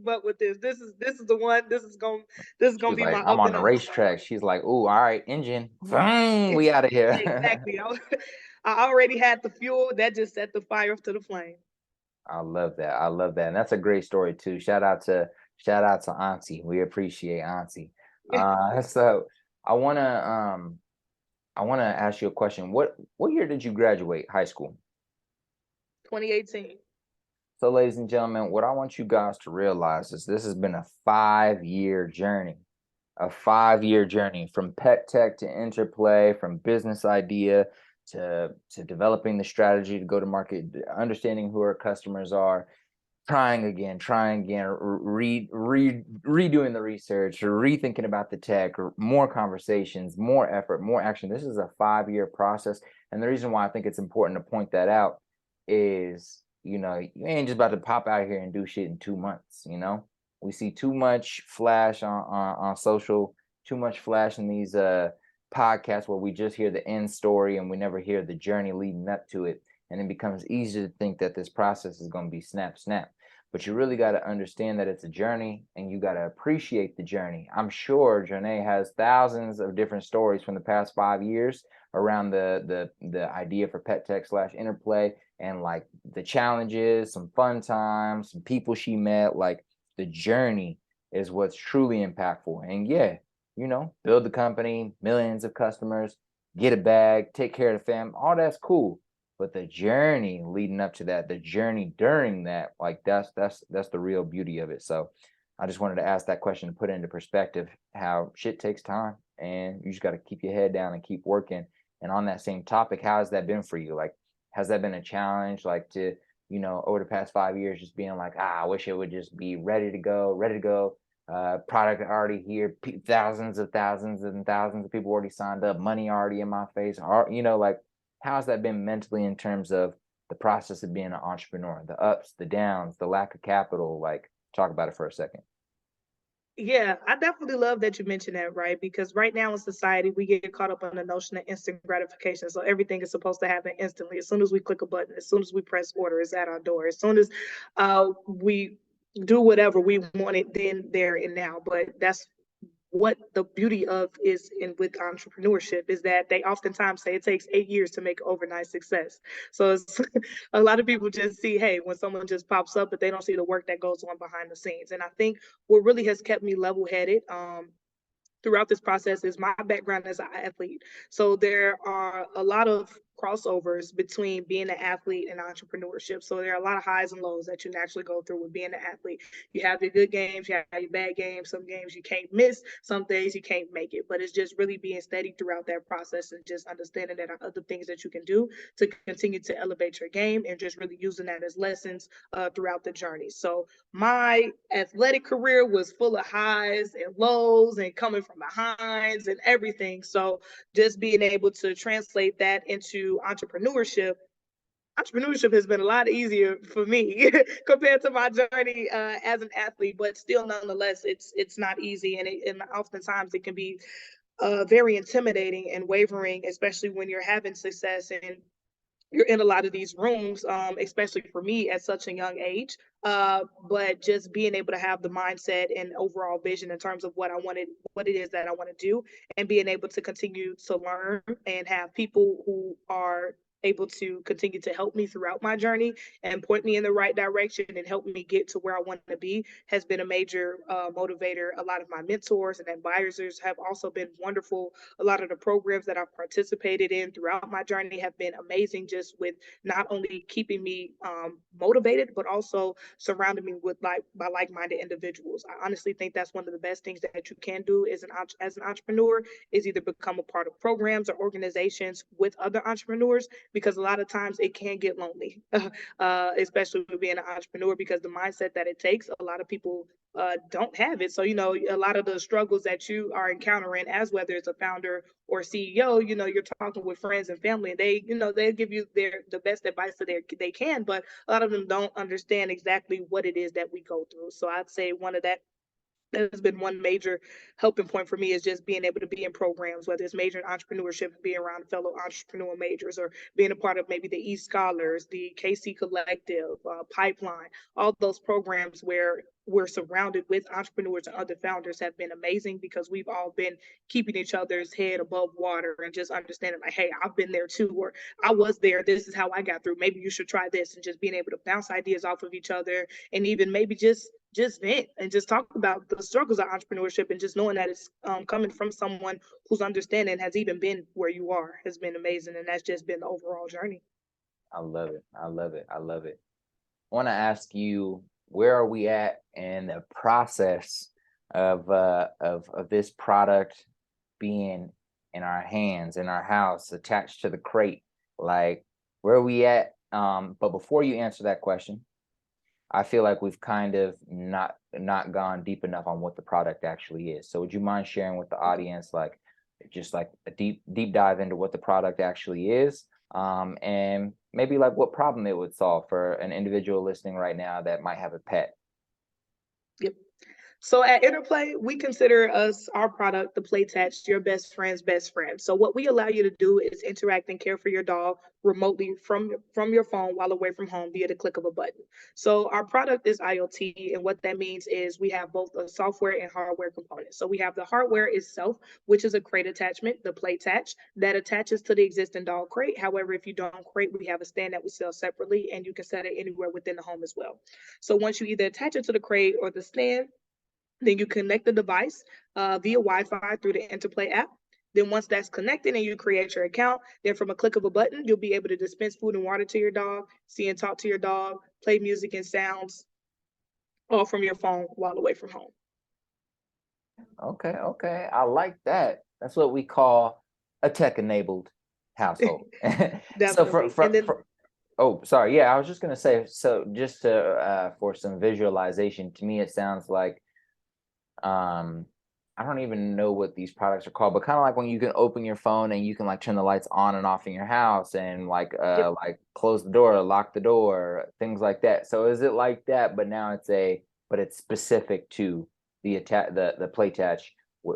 butt with this. This is the one. This is She gonna was be my like, I'm up on and the up star. racetrack. She's like, ooh, all right, engine. Vroom, we out of here. Exactly. I already had the fuel that just set the fire to the flame. I love that. I love that. And that's a great story too. Shout out to Auntie. We appreciate Auntie. So I wanna ask you a question. What year did you graduate high school? 2018. So, ladies and gentlemen, what I want you guys to realize is this has been a 5-year journey, from pet tech to interplay, from business idea to developing the strategy to go to market, understanding who our customers are, trying again, redoing the research, or rethinking about the tech, or more conversations, more effort, more action. This is a 5-year process. And the reason why I think it's important to point that out is, you ain't just about to pop out here and do shit in 2 months. We see too much flash on social, too much flash in these podcasts where we just hear the end story and we never hear the journey leading up to it. And it becomes easy to think that this process is going to be snap, snap. But you really got to understand that it's a journey and you got to appreciate the journey. I'm sure Jonaie has thousands of different stories from the past 5 years around the idea for pet tech / interplay, and like the challenges, some fun times, some people she met. Like, the journey is what's truly impactful. And yeah, build the company, millions of customers, get a bag, take care of the fam, all that's cool. But the journey leading up to that, the journey during that, like that's the real beauty of it. So I just wanted to ask that question to put into perspective how shit takes time and you just got to keep your head down and keep working. And on that same topic, how has that been for you? Like, has that been a challenge, like, over the past 5 years, just being like, I wish it would just be ready to go, product already here, thousands and thousands of people already signed up, money already in my face. You know, like, how's that been mentally in terms of the process of being an entrepreneur, the ups, the downs, the lack of capital? Like, talk about it for a second. Yeah, I definitely love that you mentioned that, right? Because right now in society, we get caught up on the notion of instant gratification. So everything is supposed to happen instantly. As soon as we click a button, as soon as we press order, it's at our door. As soon as we do whatever we want it then, there, and now. But that's what the beauty of is in with entrepreneurship is that they oftentimes say it takes 8 years to make overnight success. So it's a lot of people just see, hey, when someone just pops up, but they don't see the work that goes on behind the scenes. And I think what really has kept me level headed throughout this process is my background as an athlete. So there are a lot of crossovers between being an athlete and entrepreneurship. So there are a lot of highs and lows that you naturally go through with being an athlete. You have your good games, you have your bad games. Some games you can't miss, some days you can't make it. But it's just really being steady throughout that process and just understanding that there are other things that you can do to continue to elevate your game and just really using that as lessons throughout the journey. So my athletic career was full of highs and lows and coming from behinds and everything. So just being able to translate that into entrepreneurship has been a lot easier for me compared to my journey as an athlete, but still nonetheless it's not easy, and oftentimes it can be very intimidating and wavering, especially when you're having success and you're in a lot of these rooms, especially for me at such a young age. But just being able to have the mindset and overall vision in terms of what it is that I want to do, and being able to continue to learn and have people who are able to continue to help me throughout my journey and point me in the right direction and help me get to where I want to be has been a major motivator. A lot of my mentors and advisors have also been wonderful. A lot of the programs that I've participated in throughout my journey have been amazing, just with not only keeping me motivated, but also surrounding me with like-minded individuals. I honestly think that's one of the best things that you can do as an entrepreneur is either become a part of programs or organizations with other entrepreneurs, because a lot of times it can get lonely, especially with being an entrepreneur, because the mindset that it takes, a lot of people don't have it. So, you know, a lot of the struggles that you are encountering as whether it's a founder or CEO, you know, you're talking with friends and family, and they, you know, they give you the best advice that they can, but a lot of them don't understand exactly what it is that we go through. So I'd say one of that has been one major helping point for me is just being able to be in programs, whether it's major in entrepreneurship, being around fellow entrepreneur majors, or being a part of maybe the Scholars, the KC Collective, Pipeline, all those programs where we're surrounded with entrepreneurs and other founders have been amazing, because we've all been keeping each other's head above water and just understanding like, hey, I've been there too, or I was there. This is how I got through. Maybe you should try this, and just being able to bounce ideas off of each other, and even maybe just vent and just talk about the struggles of entrepreneurship, and just knowing that it's coming from someone whose understanding has even been where you are has been amazing, and that's just been the overall journey. I love it. I love it. I love it. I want to ask you, where are we at in the process of this product being in our hands, in our house, attached to the crate? Like, where are we at? But before you answer that question, I feel like we've kind of not gone deep enough on what the product actually is. So would you mind sharing with the audience, like, just like a deep dive into what the product actually is, and maybe like what problem it would solve for an individual listening right now that might have a pet? Yep. So at Interplay, we consider our product, the Play Touch, your best friend's best friend. So what we allow you to do is interact and care for your dog remotely from your phone while away from home via the click of a button. So our product is IoT, and what that means is we have both a software and hardware component. So we have the hardware itself, which is a crate attachment, the Play Touch, that attaches to the existing dog crate. However, if you don't crate, we have a stand that we sell separately, and you can set it anywhere within the home as well. So once you either attach it to the crate or the stand, then you connect the device via Wi-Fi through the Interplay app. Then once that's connected and you create your account, then from a click of a button, you'll be able to dispense food and water to your dog, see and talk to your dog, play music and sounds, all from your phone while away from home. Okay, okay. I like that. That's what we call a tech-enabled household. So Definitely. And then oh, sorry. Yeah, I was just gonna say, so just to for some visualization, to me it sounds like I don't even know what these products are called, but kind of like when you can open your phone and you can like turn the lights on and off in your house and Yep. like close the door, lock the door, things like that. So is it like that, but now but it's specific to the play attach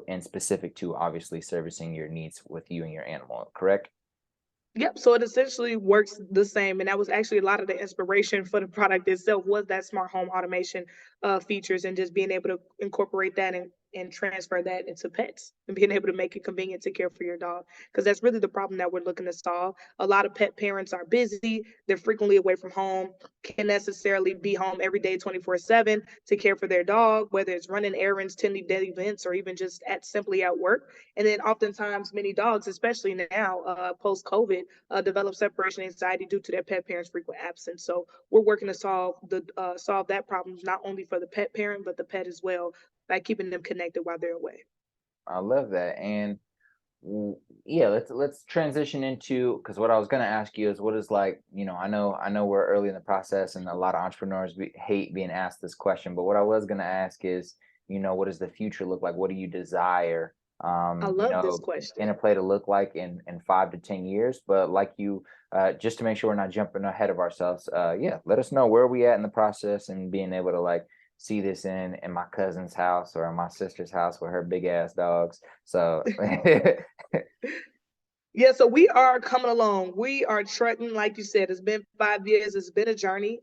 and specific to obviously servicing your needs with you and your animal, correct? Yep. So it essentially works the same. And that was actually a lot of the inspiration for the product itself was that smart home automation features and just being able to incorporate that and transfer that into pets and being able to make it convenient to care for your dog. Because that's really the problem that we're looking to solve. A lot of pet parents are busy, they're frequently away from home, can't necessarily be home every day 24/7 to care for their dog, whether it's running errands, tending dead events, or even just simply at work. And then oftentimes many dogs, especially now post COVID, develop separation anxiety due to their pet parents' frequent absence. So we're working to solve that problem not only for the pet parent but the pet as well by keeping them connected while they're away. I love that. And w- yeah, let's transition into, because what I was going to ask you is what is like, I know we're early in the process and a lot of entrepreneurs hate being asked this question, but what I was going to ask is, what does the future look like? What do you desire I love this question. Interplay to look like in 5 to 10 years? But like just to make sure we're not jumping ahead of ourselves, yeah, let us know where we at in the process and being able to like see this in my cousin's house or in my sister's house with her big ass dogs. So Yeah, so we are coming along. We are trudging, like you said. It's been 5 years. It's been a journey,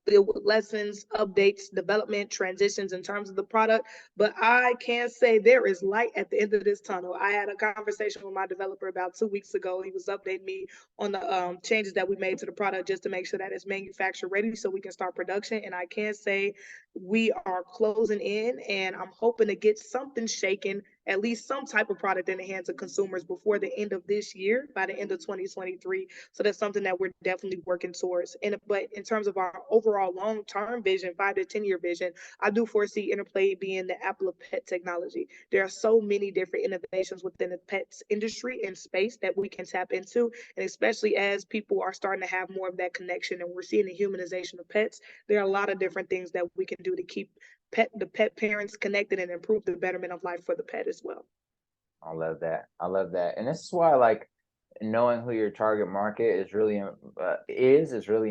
filled with lessons, updates, development, transitions in terms of the product. But I can say there is light at the end of this tunnel. I had a conversation with my developer about 2 weeks ago. He was updating me on the changes that we made to the product just to make sure that it's manufacturer ready so we can start production. And I can say we are closing in, and I'm hoping to get something shaken, at least some type of product in the hands of consumers before the end of this year, by the end of 2023. So that's something that we're definitely working towards. But in terms of our overall long-term vision, 5 to 10 year vision, I do foresee Interplay being the apple of pet technology. There are so many different innovations within the pets industry and space that we can tap into. And especially as people are starting to have more of that connection and we're seeing the humanization of pets, there are a lot of different things that we can do to keep the pet parents connected and improve the betterment of life for the pet as well. I love that. I love that. And this is why like knowing who your target market is really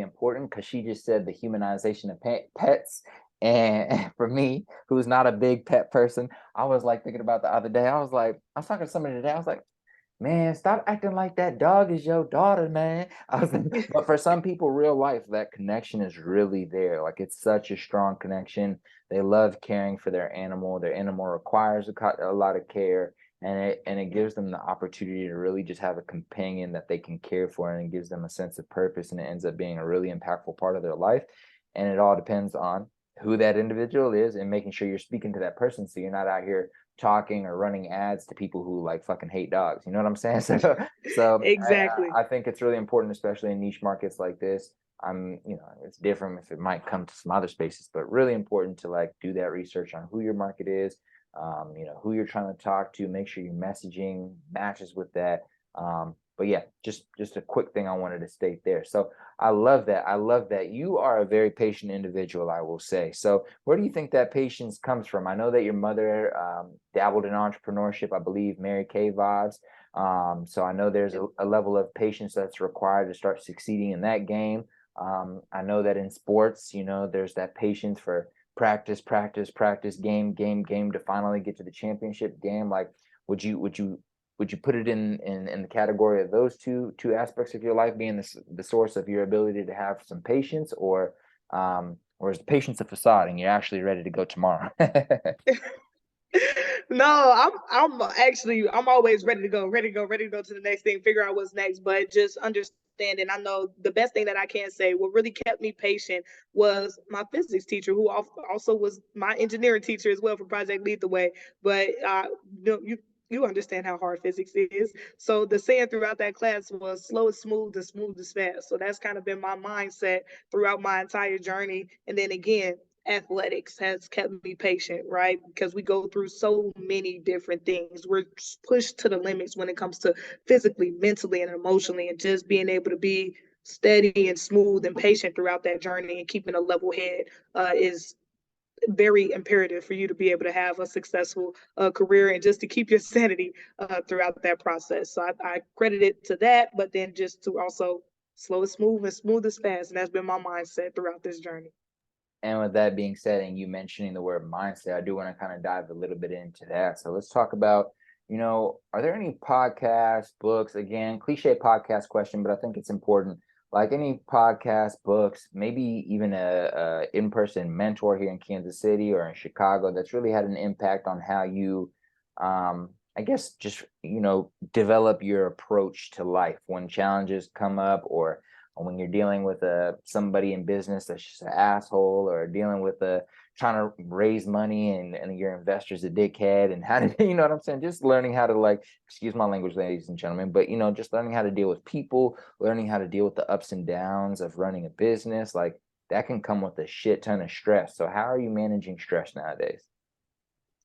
important, because she just said the humanization of pets. And for me, who's not a big pet person, I was like thinking about the other day. I was talking to somebody today. I was like, man, stop acting like that dog is your daughter, man. But for some people, real life, that connection is really there. Like it's such a strong connection. They love caring for their animal. Their animal requires a lot of care, and it gives them the opportunity to really just have a companion that they can care for, and it gives them a sense of purpose, and it ends up being a really impactful part of their life. And it all depends on who that individual is and making sure you're speaking to that person, so you're not out here talking or running ads to people who like fucking hate dogs. You know what I'm saying? So Exactly. I think it's really important, especially in niche markets like this. It's different if it might come to some other spaces, but really important to like do that research on who your market is, who you're trying to talk to, make sure your messaging matches with that. But yeah, just a quick thing I wanted to state there. So I love that. I love that you are a very patient individual, I will say. So where do you think that patience comes from? I know that your mother dabbled in entrepreneurship, I believe, Mary Kay vibes. So I know there's a level of patience that's required to start succeeding in that game. I know that in sports, there's that patience for practice, practice, practice, game, game, game to finally get to the championship game. Like, would you put it in the category of those two aspects of your life being the source of your ability to have some patience, or is the patience a facade and you're actually ready to go tomorrow? No, I'm always ready to go, ready to go, ready to go to the next thing, figure out what's next. But just understanding, I know the best thing that I can say, what really kept me patient was my physics teacher, who also was my engineering teacher as well for Project Lead the Way. But you understand how hard physics is. So the saying throughout that class was slow is smooth and smooth is fast. So that's kind of been my mindset throughout my entire journey. And then again, athletics has kept me patient, right? Because we go through so many different things. We're pushed to the limits when it comes to physically, mentally, and emotionally, and just being able to be steady and smooth and patient throughout that journey and keeping a level head is very imperative for you to be able to have a successful career and just to keep your sanity throughout that process. So I credit it to that, but then just to also slow is smooth and smooth is fast. And that's been my mindset throughout this journey. And with that being said, and you mentioning the word mindset, I do want to kind of dive a little bit into that. So let's talk about, are there any podcasts, books, again, cliche podcast question, but I think it's important, like any podcast, books, maybe even a in-person mentor here in Kansas City or in Chicago that's really had an impact on how you, I guess, just, develop your approach to life when challenges come up, or when you're dealing with somebody in business that's just an asshole, or dealing with trying to raise money and your investor's a dickhead, and how to, you know what I'm saying? Just learning how to, like, excuse my language, ladies and gentlemen, but just learning how to deal with people, learning how to deal with the ups and downs of running a business, like that can come with a shit ton of stress. So how are you managing stress nowadays?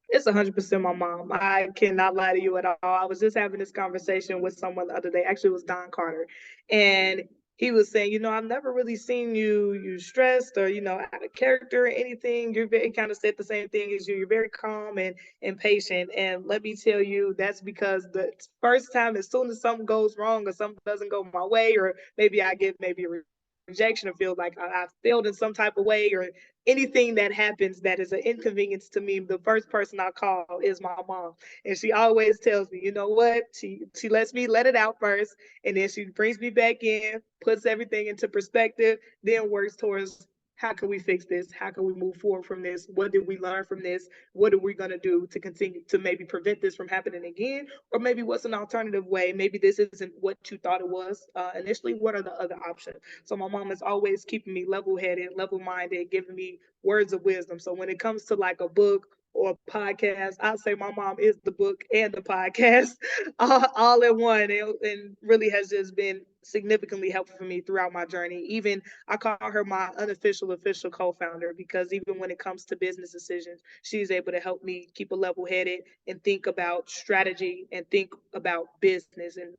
It's 100% my mom. I cannot lie to you at all. I was just having this conversation with someone the other day. Actually, it was Don Carter. And he was saying, I've never really seen you stressed or, out of character or anything. You're very kind of said the same thing as you. You're very calm and patient. And let me tell you, that's because the first time, as soon as something goes wrong or something doesn't go my way, or maybe I get maybe a rejection or feel like I failed in some type of way, or anything that happens that is an inconvenience to me, the first person I call is my mom. And she always tells me, you know what? She lets me let it out first, and then she brings me back in, puts everything into perspective, then works towards how can we fix this? How can we move forward from this? What did we learn from this? What are we going to do to continue to maybe prevent this from happening again? Or maybe what's an alternative way? Maybe this isn't what you thought it was initially. What are the other options? So my mom is always keeping me level-headed, level-minded, giving me words of wisdom. So when it comes to like a book or a podcast, I'll say my mom is the book and the podcast all in one, and really has just been significantly helpful for me throughout my journey. Even I call her my unofficial official co-founder, because even when it comes to business decisions, she's able to help me keep a level headed and think about strategy and think about business, and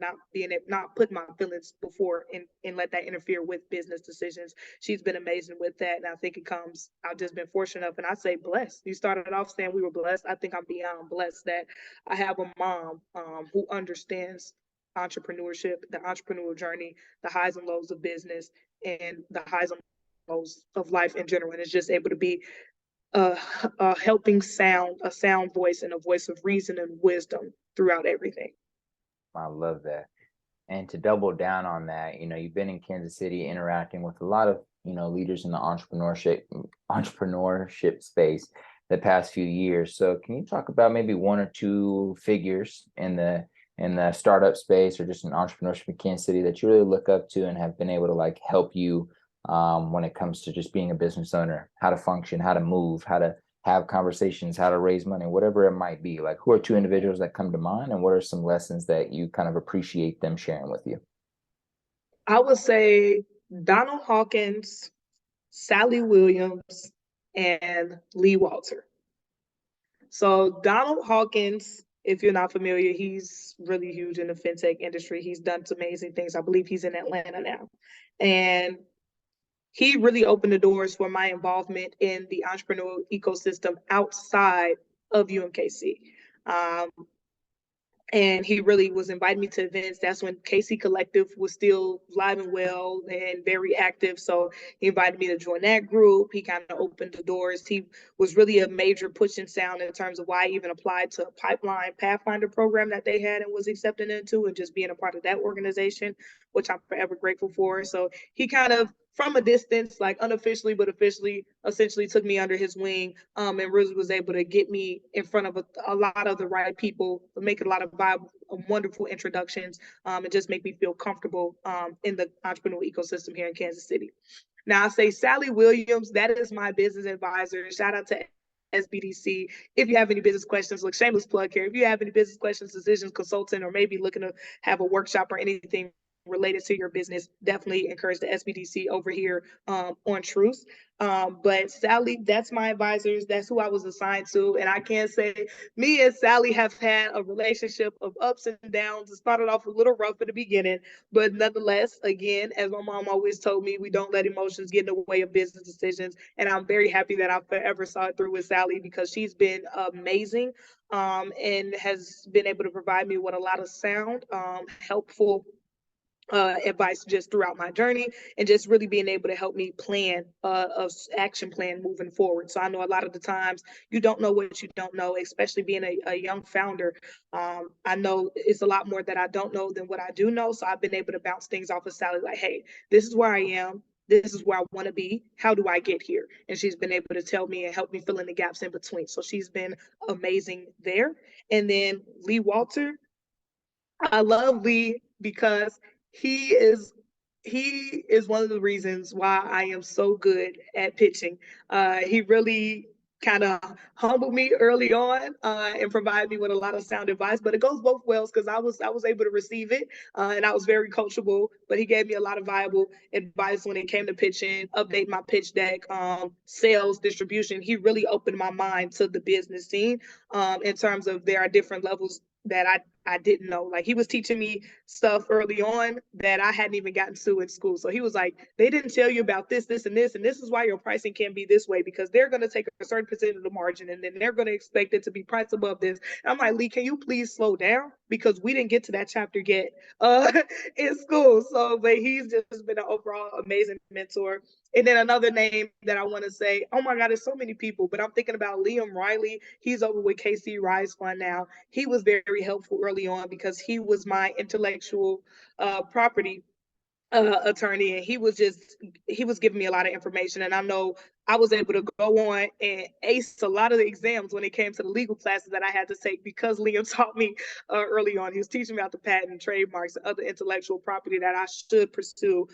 not put my feelings before and let that interfere with business decisions. She's been amazing with that, and I think I've just been fortunate enough, and I say blessed. You started off saying we were blessed. I think I'm beyond blessed that I have a mom who understands entrepreneurship, the entrepreneurial journey, the highs and lows of business, and the highs and lows of life in general, and is just able to be a helping sound, a sound voice, and a voice of reason and wisdom throughout everything. I love that. And to double down on that, you've been in Kansas City interacting with a lot of, leaders in the entrepreneurship space the past few years. So can you talk about maybe one or two figures in the startup space or just in entrepreneurship in Kansas City that you really look up to and have been able to like help you when it comes to just being a business owner, how to function, how to move, how to have conversations, how to raise money, whatever it might be? Like, who are two individuals that come to mind, and what are some lessons that you kind of appreciate them sharing with you? I would say Donald Hawkins, Sally Williams, and Lee Walter. So Donald Hawkins, if you're not familiar, he's really huge in the fintech industry. He's done some amazing things. I believe he's in Atlanta now. And he really opened the doors for my involvement in the entrepreneurial ecosystem outside of UMKC. Um, and he really was inviting me to events. That's when KC Collective was still live and well and very active. So he invited me to join that group. He kind of opened the doors. He was really a major pushing sound in terms of why I even applied to a Pipeline Pathfinder program that they had and was accepted into, and just being a part of that organization, which I'm forever grateful for. So he kind of, from a distance, like unofficially but officially, essentially took me under his wing, and really was able to get me in front of a lot of the right people, make a lot of wonderful introductions, and just make me feel comfortable in the entrepreneurial ecosystem here in Kansas City. Now, I say Sally Williams, that is my business advisor. Shout out to SBDC. If you have any business questions, look, shameless plug here. If you have any business questions, decisions, consultant, or maybe looking to have a workshop or anything related to your business, definitely encourage the SBDC over here on Truth. But Sally, that's my advisors. That's who I was assigned to. And I can say me and Sally have had a relationship of ups and downs. It started off a little rough at the beginning, but nonetheless, again, as my mom always told me, we don't let emotions get in the way of business decisions. And I'm very happy that I forever saw it through with Sally because she's been amazing and has been able to provide me with a lot of sound, helpful advice just throughout my journey and just really being able to help me plan a action plan moving forward. So I know a lot of the times you don't know what you don't know, especially being a young founder. I know it's a lot more that I don't know than what I do know. So I've been able to bounce things off of Sally like, hey, this is where I am. This is where I want to be. How do I get here? And she's been able to tell me and help me fill in the gaps in between. So she's been amazing there. And then Lee Walter, I love Lee because he is he is one of the reasons why I am so good at pitching. He really kind of humbled me early on and provided me with a lot of sound advice, but it goes both ways because I was able to receive it and I was very coachable. But he gave me a lot of viable advice when it came to pitching, update my pitch deck, sales, distribution. He really opened my mind to the business scene in terms of there are different levels that I didn't know. Like he was teaching me stuff early on that I hadn't even gotten to in school. So he was like, they didn't tell you about this, this, and this, and this is why your pricing can't be this way because they're going to take a certain percentage of the margin and then they're going to expect it to be priced above this. And I'm like, Lee, can you please slow down because we didn't get to that chapter yet in school. So, but he's just been an overall amazing mentor. And then another name that I want to say, oh my God, there's so many people, but I'm thinking about Liam Riley. He's over with KC Rise Fund now. He was very helpful early on because he was my intellectual property attorney, and he was giving me a lot of information. And I know I was able to go on and ace a lot of the exams when it came to the legal classes that I had to take because Liam taught me early on. He was teaching me about the patent, trademarks, and other intellectual property that I should pursue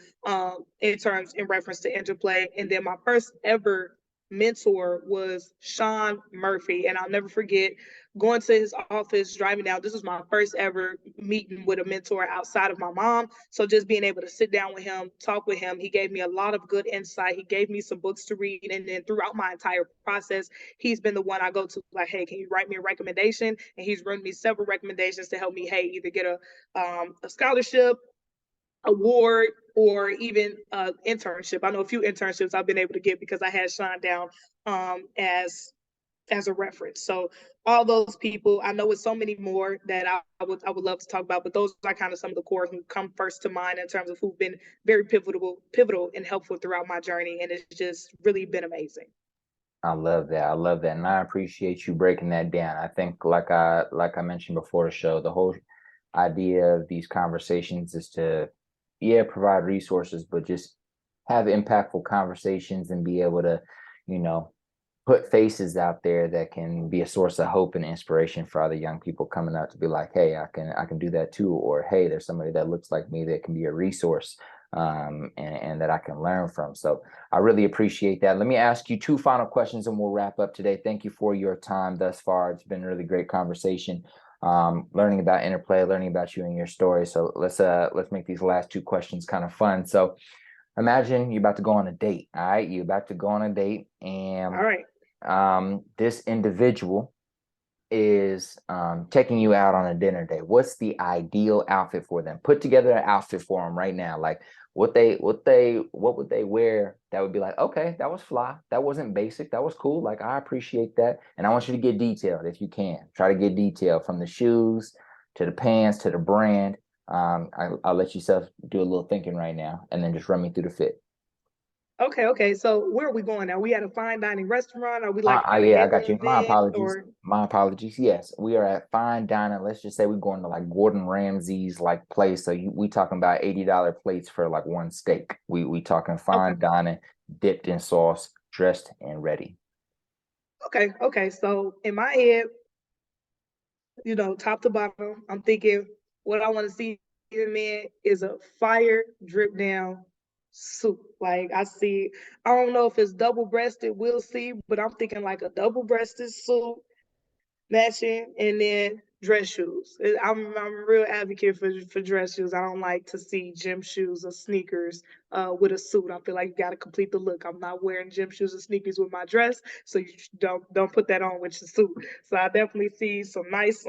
in reference to Interplay. And then my first ever mentor was Sean Murphy, and I'll never forget going to his office, driving down. This was my first ever meeting with a mentor outside of my mom. So just being able to sit down with him, talk with him, he gave me a lot of good insight. He gave me some books to read. And then throughout my entire process, he's been the one I go to like, hey, can you write me a recommendation? And he's written me several recommendations to help me, hey, either get a scholarship, award, or even internship. I know a few internships I've been able to get because I had Sean down as a reference. So all those people, I know it's so many more that I would love to talk about, but those are kind of some of the core who come first to mind in terms of who've been very pivotal and helpful throughout my journey. And it's just really been amazing. I love that. I love that. And I appreciate you breaking that down. I think like I mentioned before the show, the whole idea of these conversations is to provide resources, but just have impactful conversations and be able to, you know, put faces out there that can be a source of hope and inspiration for other young people coming up to be like, hey, I can do that too, or hey, there's somebody that looks like me that can be a resource and that I can learn from. So I really appreciate that. Let me ask you two final questions and we'll wrap up today. Thank you for your time thus far. It's been a really great conversation. Learning about Interplay, learning about you and your story. So let's make these last two questions kind of fun. So imagine you're about to go on a date. All right, you're about to go on a date, and All right. this individual is taking you out on a dinner date. What's the ideal outfit for them? Put together an outfit for them right now. Like what would they wear that would be like, okay, that was fly. That wasn't basic. That was cool. Like I appreciate that. And I want you to get detailed if you can. Try to get detailed from the shoes to the pants to the brand. I'll let yourself do a little thinking right now and then just run me through the fit. Okay. So where are we going now? We at a fine dining restaurant? Are we like at a Yeah, I gala got you. My event apologies. or My apologies. Yes, we are at fine dining. Let's just say we're going to like Gordon Ramsay's like place. So we talking about $80 plates for like one steak. We talking okay. fine dining, dipped in sauce, dressed and ready. Okay. So in my head, top to bottom, I'm thinking what I want to see in men is a fire drip down suit. Like I don't know if it's double breasted, we'll see, but I'm thinking like a double breasted suit matching, and then dress shoes. I'm a real advocate for dress shoes. I don't like to see gym shoes or sneakers with a suit. I feel like you got to complete the look. I'm not wearing gym shoes or sneakers with my dress, so you don't put that on with your suit. So I definitely see some nice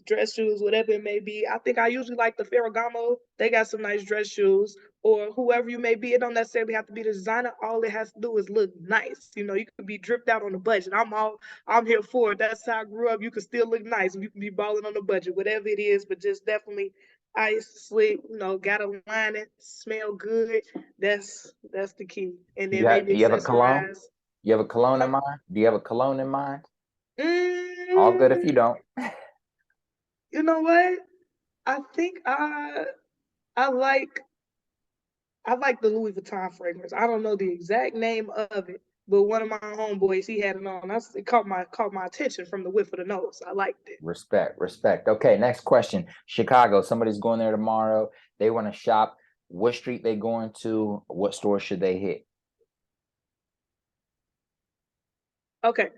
dress shoes, whatever it may be. I think I usually like the Ferragamo. They got some nice dress shoes. Or whoever you may be, it don't necessarily have to be the designer. All it has to do is look nice. You know, you could be dripped out on the budget. I'm here for it. That's how I grew up. You can still look nice. You can be balling on the budget, whatever it is, but just definitely ice slick, gotta line it, smell good. That's the key. And then maybe You have a cologne? accessorize. You have a cologne in Huh? mind? Do you have a cologne in mind? All good if Mm, you don't. you know what? I think I like I like the Louis Vuitton fragrance. I don't know the exact name of it, but one of my homeboys, he had it on. It caught my attention from the whiff of the nose. I liked it. Respect, respect. Okay, next question. Chicago. Somebody's going there tomorrow. They want to shop. What street they going to? What store should they hit? Okay.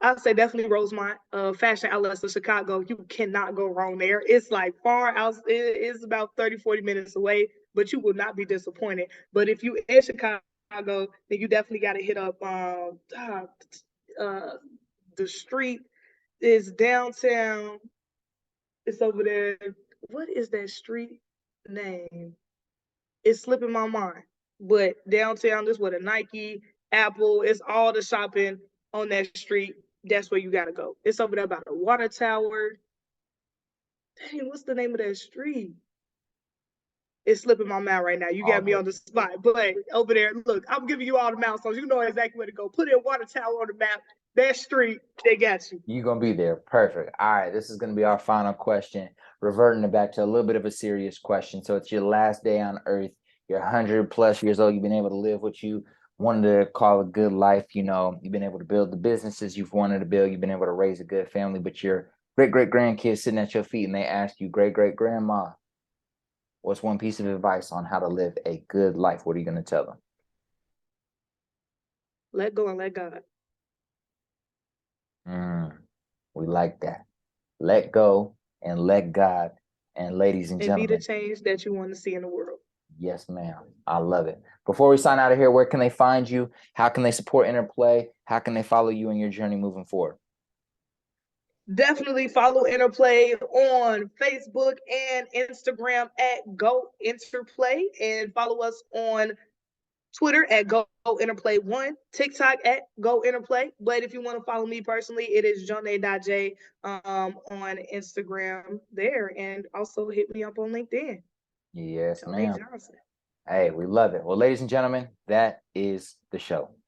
I'd say definitely Rosemont, fashion outlets of Chicago. You cannot go wrong there. It's like far out, it's about 30, 40 minutes away, but you will not be disappointed. But if you in Chicago, then you definitely got to hit up uh, the street is downtown. It's over there. What is that street name? It's slipping my mind. But downtown, this where the Nike, Apple, it's all the shopping on that street. That's where you gotta go. It's over there by the water tower. Dang, what's the name of that street? It's slipping my mind right now. You All got me good. on the spot. But over there, look, I'm giving you all the milestones. You know exactly where to go. Put in water tower on the map. That street, they got you. You're gonna be there. Perfect. All right. This is gonna be our final question. Reverting it back to a little bit of a serious question. So it's your last day on earth. You're 100+ years old. You've been able to live what you wanted to call a good life. You've been able to build the businesses you've wanted to build. You've been able to raise a good family, but your great grandkids sitting at your feet and they ask you, great grandma, what's one piece of advice on how to live a good life? What are you gonna tell them? Let go and let God. Mm, we like that. Let go and let God. And ladies and And be the gentlemen, change that you want to see in the world. yes, ma'am. I love it. Before we sign out of here, where can they find you? How can they support Interplay? How can they follow you in your journey moving forward? Definitely follow Interplay on Facebook and Instagram at Go Interplay, and follow us on Twitter at Go Interplay One, TikTok at Go Interplay. But if you want to follow me personally, it is Jonaie.j on Instagram there, and also hit me up on LinkedIn, Yes, Jonaie ma'am. Johnson. Hey, we love it. Well, ladies and gentlemen, that is the show.